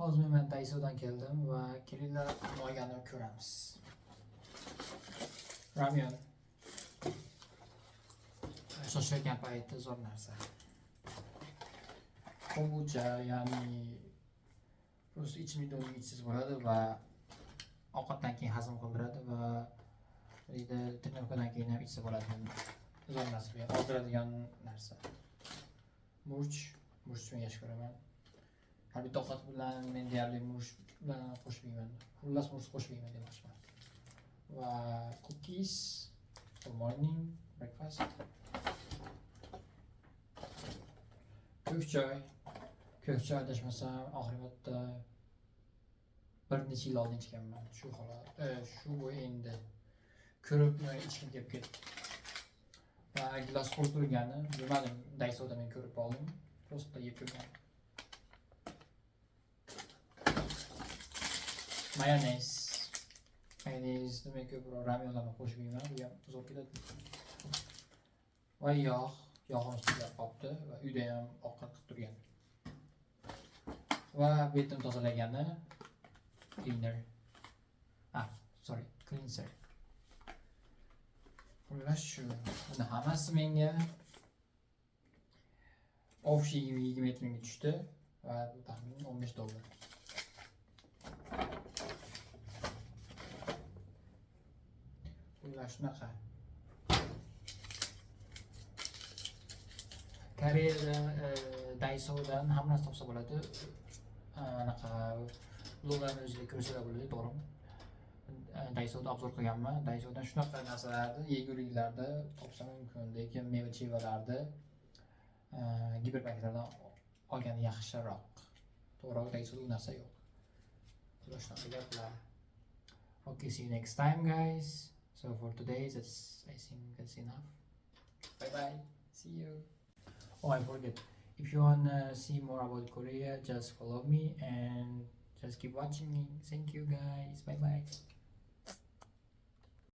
Hozir men Daiso'dan keldim va kelinglar olganini ko'ramiz. Ramyon. Shoshayotgan paytda zo'r narsa. Kombucha, ya'ni prosta ichimlikni ichsiz bo'ladi va ovqatdan keyin hazm qildiradi va trenirovkadan keyin ham ichsa bo'ladi. Zo'r narsa, ozdiradigan narsa. Murch men yaxshi ko'raman. Har bitta ovqat bilan men deyarli murch bilan qo'shmayman. Xullas murch qo'shmayman demoqchiman. Va cookies for morning breakfast. Ko'k choy adashmasam oxirgi bir necha yil oldin ichganman. Shu endi ko'rib ichkim kelib ketdi. Va gilos qurdirgani, bilmadim, Daiso'da men ko'rib oldim. Prosta yeb ko'rgan. Mayonez men ko'proq ramyonlarni qo'shib yeyman, bu ham zo'r keladi. Va yog'im ichida qolibdi va uyda ham ovqat qilib turgan. Va betni tozalagani cleanser. Xullas shu. Buni hammasi menga ofshi 20 mingga tushdi va bu taxminan $15. Xullas shunaqa. Koreyada Daiso'dan hamma narsa topsa bo'ladi. Anaqa bloglarni o'zida ko'rsalar bo'ladi, to'g'rimi? Daiso'da obzor qilganman. Daiso'dan shunaqa narsalarni yeguliklarda topsa mumkin, lekin meva-chevalarda gipermarketlardan olgani yaxshiroq. To'g'ri, Daiso'da u narsa yo'q. Shunaqa gaplar. Okay, see you next time, guys. So for today, I think that's enough. Bye bye. See you. Oh, I forget. If you wanna see more about Korea, just follow me and just keep watching me. Thank you, guys. Bye bye.